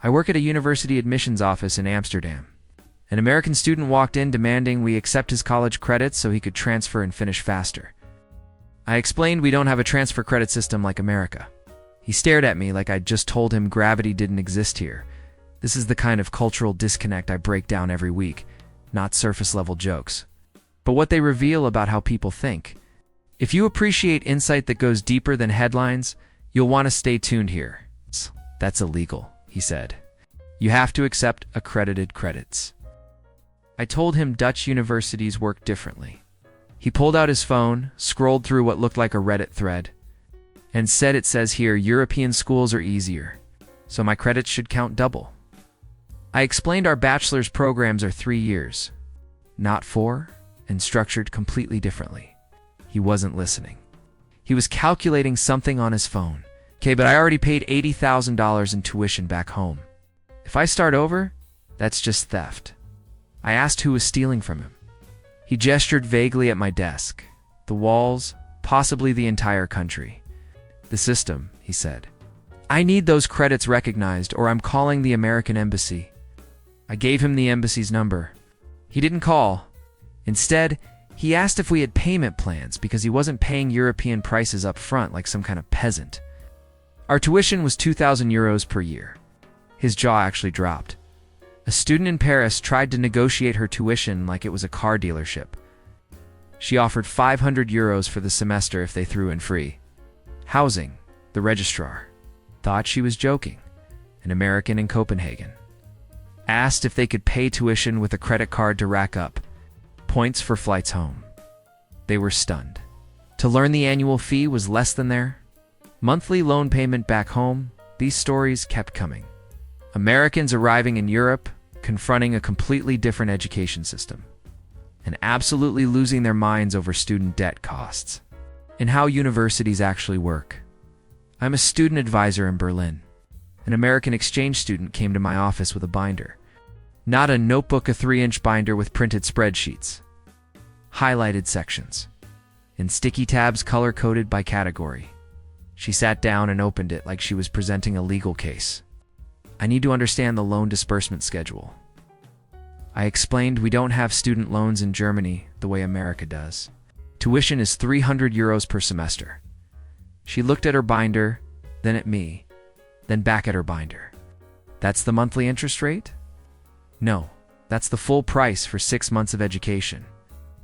I work at a university admissions office in Amsterdam. An American student walked in demanding we accept his college credits so he could transfer and finish faster. I explained we don't have a transfer credit system like America. He stared at me like I'd just told him gravity didn't exist here. This is the kind of cultural disconnect I break down every week, not surface-level jokes, but what they reveal about how people think. If you appreciate insight that goes deeper than headlines, you'll want to stay tuned here. That's illegal, he said. You have to accept accredited credits. I told him Dutch universities work differently. He pulled out his phone, scrolled through what looked like a Reddit thread, and said it says here European schools are easier, so my credits should count double. I explained our bachelor's programs are 3 years, not 4, and structured completely differently. He wasn't listening. He was calculating something on his phone. Okay, but I already paid $80,000 in tuition back home. If I start over, that's just theft. I asked who was stealing from him. He gestured vaguely at my desk. The walls, possibly the entire country. The system, he said. I need those credits recognized or I'm calling the American embassy. I gave him the embassy's number. He didn't call. Instead, he asked if we had payment plans because he wasn't paying European prices up front like some kind of peasant. Our tuition was 2,000 euros per year. His jaw actually dropped. A student in Paris tried to negotiate her tuition like it was a car dealership. She offered 500 euros for the semester if they threw in free housing. The registrar thought she was joking. An American in Copenhagen asked if they could pay tuition with a credit card to rack up points for flights home. They were stunned. To learn the annual fee was less than their monthly loan payment back home. These stories kept coming. Americans arriving in Europe, confronting a completely different education system, and absolutely losing their minds over student debt costs and how universities actually work. I'm a student advisor in Berlin. An American exchange student came to my office with a binder. Not a notebook, a 3-inch binder with printed spreadsheets, highlighted sections, and sticky tabs color-coded by category. She sat down and opened it like she was presenting a legal case. I need to understand the loan disbursement schedule. I explained we don't have student loans in Germany the way America does. Tuition is 300 euros per semester. She looked at her binder, then at me, then back at her binder. That's the monthly interest rate? No, that's the full price for 6 months of education.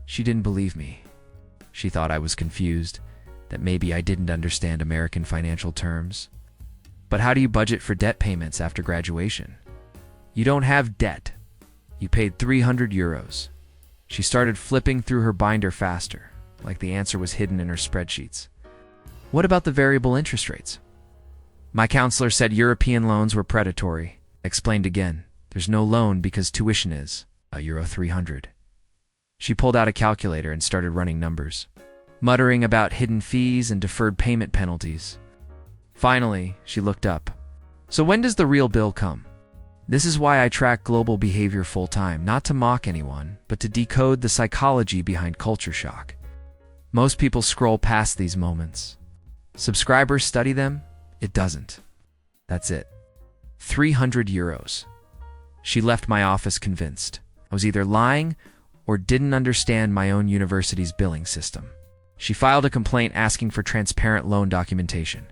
She didn't believe me. She thought I was confused, that maybe I didn't understand American financial terms. But how do you budget for debt payments after graduation? You don't have debt. You paid 300 euros. She started flipping through her binder faster, like the answer was hidden in her spreadsheets. What about the variable interest rates? My counselor said European loans were predatory. I explained again. There's no loan because tuition is euro 300. She pulled out a calculator and started running numbers, muttering about hidden fees and deferred payment penalties. Finally, she looked up. So when does the real bill come? This is why I track global behavior full-time, not to mock anyone, but to decode the psychology behind culture shock. Most people scroll past these moments. Subscribers study them? It doesn't. That's it. 300 euros. She left my office convinced. I was either lying or didn't understand my own university's billing system. She filed a complaint asking for transparent loan documentation.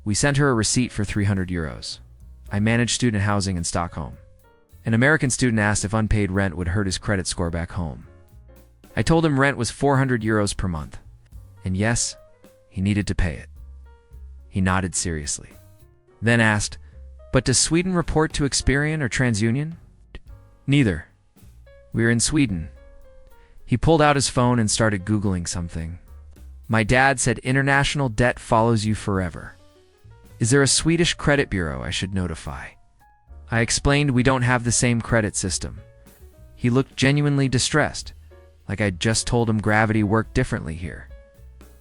We sent her a receipt for 300 euros. I managed student housing in Stockholm. An American student asked if unpaid rent would hurt his credit score back home. I told him rent was 400 euros per month. And yes, he needed to pay it. He nodded seriously. Then asked, but does Sweden report to Experian or TransUnion? Neither. We're in Sweden. He pulled out his phone and started Googling something. My dad said international debt follows you forever. Is there a Swedish credit bureau I should notify? I explained we don't have the same credit system. He looked genuinely distressed, like I'd just told him gravity worked differently here.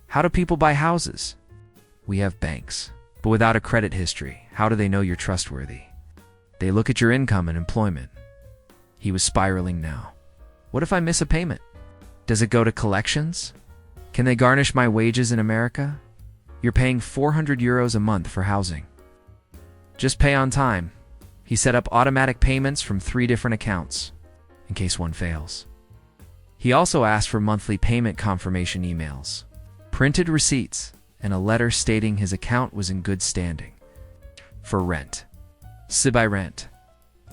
How do people buy houses? We have banks, but without a credit history, how do they know you're trustworthy? They look at your income and employment. He was spiraling now. What if I miss a payment? Does it go to collections? Can they garnish my wages in America? You're paying 400 euros a month for housing. Just pay on time. He set up automatic payments from 3 different accounts, in case one fails. He also asked for monthly payment confirmation emails, printed receipts, and a letter stating his account was in good standing. For rent. Sibai rent.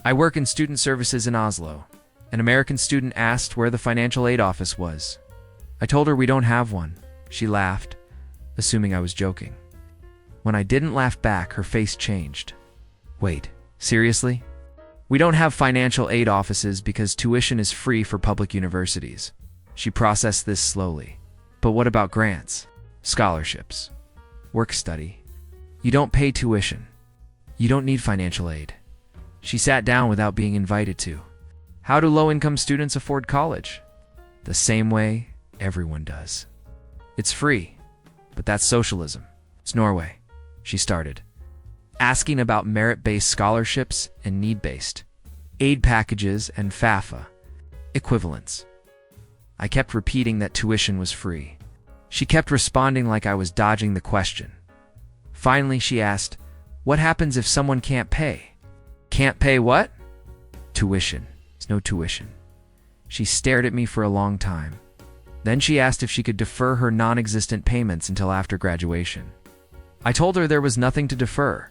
I work in student services in Oslo. An American student asked where the financial aid office was. I told her we don't have one. She laughed, assuming I was joking. When I didn't laugh back, her face changed. Wait, seriously? We don't have financial aid offices because tuition is free for public universities. She processed this slowly. But what about grants, scholarships, work study? You don't pay tuition. You don't need financial aid. She sat down without being invited to. How do low-income students afford college? The same way everyone does. It's free, but that's socialism. It's Norway. She started, asking about merit-based scholarships and need-based aid packages and FAFA equivalents. I kept repeating that tuition was free. She kept responding like I was dodging the question. Finally, she asked, what happens if someone can't pay? Can't pay what? Tuition. There's no tuition. She stared at me for a long time. Then she asked if she could defer her non-existent payments until after graduation. I told her there was nothing to defer.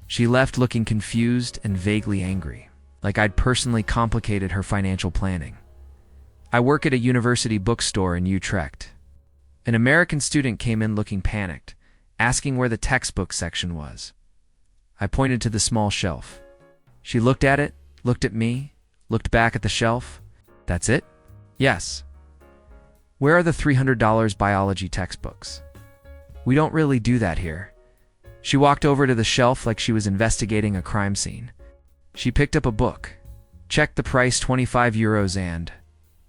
She left looking confused and vaguely angry, like I'd personally complicated her financial planning. I work at a university bookstore in Utrecht. An American student came in looking panicked, asking where the textbook section was. I pointed to the small shelf. She looked at it, looked at me, looked back at the shelf. That's it? Yes. Where are the $300 biology textbooks? We don't really do that here. She walked over to the shelf like she was investigating a crime scene. She picked up a book, checked the price, 25 euros, and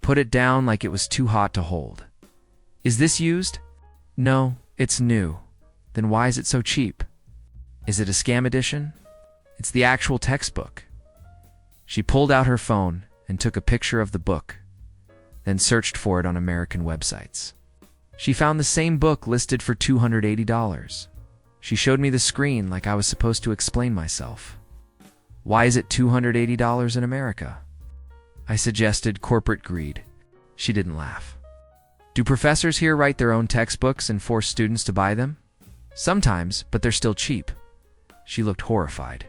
put it down like it was too hot to hold. Is this used? No, it's new. Then why is it so cheap? Is it a scam edition? It's the actual textbook. She pulled out her phone and took a picture of the book, then searched for it on American websites. She found the same book listed for $280. She showed me the screen like I was supposed to explain myself. Why is it $280 in America? I suggested corporate greed. She didn't laugh. Do professors here write their own textbooks and force students to buy them? Sometimes, but they're still cheap. She looked horrified.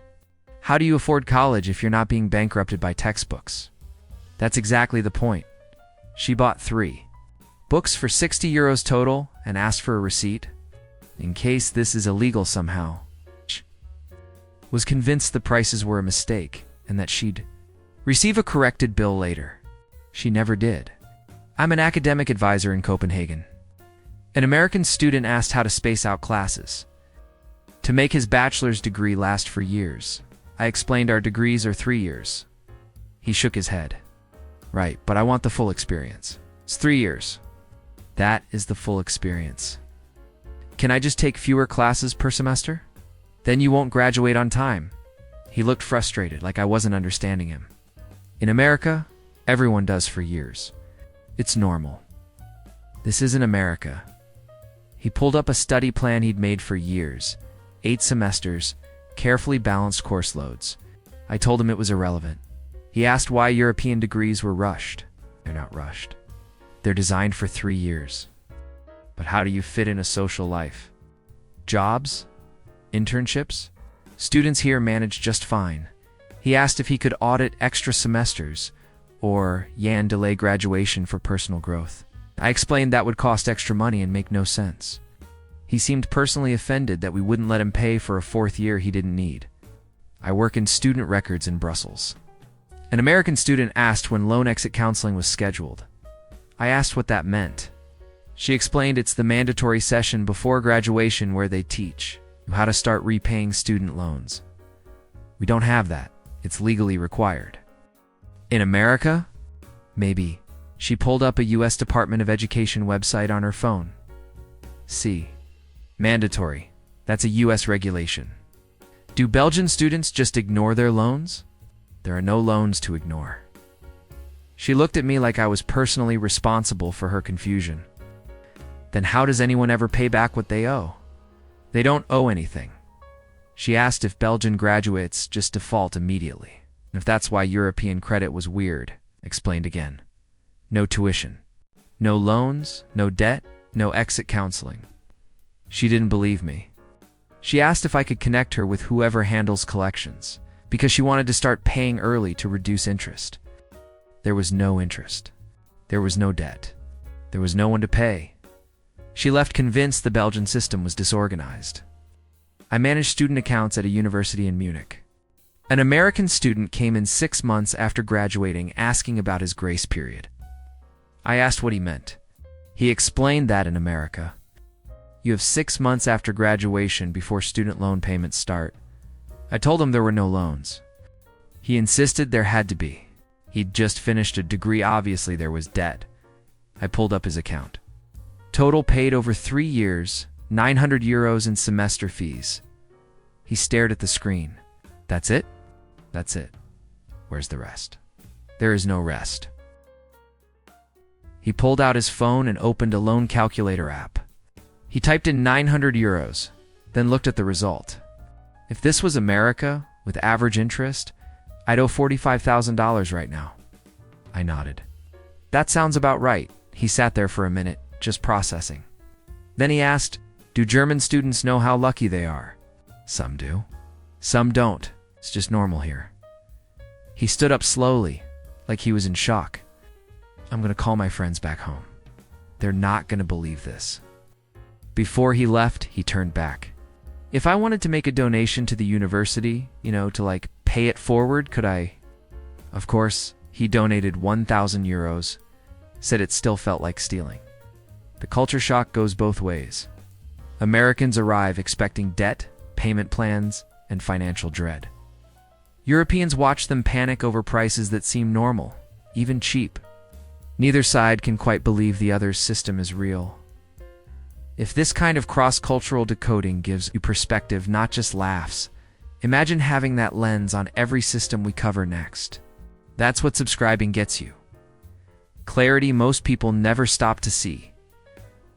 How do you afford college if you're not being bankrupted by textbooks? That's exactly the point. She bought 3 books for 60 euros total and asked for a receipt, in case this is illegal somehow. Was convinced the prices were a mistake and that she'd receive a corrected bill later. She never did. I'm an academic advisor in Copenhagen. An American student asked how to space out classes to make his bachelor's degree last for years. I explained our degrees are 3 years. He shook his head. Right, but I want the full experience. It's 3 years. That is the full experience. Can I just take fewer classes per semester? Then you won't graduate on time. He looked frustrated, like I wasn't understanding him. In America, everyone does for years. It's normal. This isn't America. He pulled up a study plan he'd made for years, 8 semesters, carefully balanced course loads. I told him it was irrelevant. He asked why European degrees were rushed. They're not rushed. They're designed for 3 years. But how do you fit in a social life? Jobs? Internships? Students here manage just fine. He asked if he could audit extra semesters or delay graduation for personal growth. I explained that would cost extra money and make no sense. He seemed personally offended that we wouldn't let him pay for a 4th year he didn't need. I work in student records in Brussels. An American student asked when loan exit counseling was scheduled. I asked what that meant. She explained it's the mandatory session before graduation where they teach you how to start repaying student loans. We don't have that. It's legally required. In America? Maybe. She pulled up a U.S. Department of Education website on her phone. See. Mandatory. That's a U.S. regulation. Do Belgian students just ignore their loans? There are no loans to ignore. She looked at me like I was personally responsible for her confusion. Then how does anyone ever pay back what they owe? They don't owe anything. She asked if Belgian graduates just default immediately. And if that's why European credit was weird, explained again. No tuition. No loans, no debt, no exit counseling. She didn't believe me. She asked if I could connect her with whoever handles collections, because she wanted to start paying early to reduce interest. There was no interest. There was no debt. There was no one to pay. She left convinced the Belgian system was disorganized. I managed student accounts at a university in Munich. An American student came in 6 months after graduating asking about his grace period. I asked what he meant. He explained that in America, you have 6 months after graduation before student loan payments start. I told him there were no loans. He insisted there had to be. He'd just finished a degree, obviously there was debt. I pulled up his account. Total paid over 3 years, 900 euros in semester fees. He stared at the screen. That's it? That's it. Where's the rest? There is no rest. He pulled out his phone and opened a loan calculator app. He typed in 900 euros, then looked at the result. If this was America, with average interest, I'd owe $45,000 right now. I nodded. That sounds about right. He sat there for a minute, just processing. Then he asked, do German students know how lucky they are? Some do. Some don't. It's just normal here. He stood up slowly, like he was in shock. I'm going to call my friends back home. They're not going to believe this. Before he left, he turned back. If I wanted to make a donation to the university, to pay it forward, could I? Of course, he donated 1,000 euros, said it still felt like stealing. The culture shock goes both ways. Americans arrive expecting debt, payment plans, and financial dread. Europeans watch them panic over prices that seem normal, even cheap. Neither side can quite believe the other's system is real. If this kind of cross-cultural decoding gives you perspective, not just laughs, imagine having that lens on every system we cover next. That's what subscribing gets you. Clarity most people never stop to see.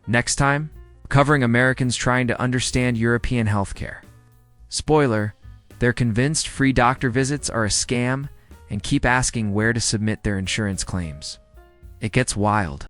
Next time, covering Americans trying to understand European healthcare. Spoiler, they're convinced free doctor visits are a scam and keep asking where to submit their insurance claims. It gets wild.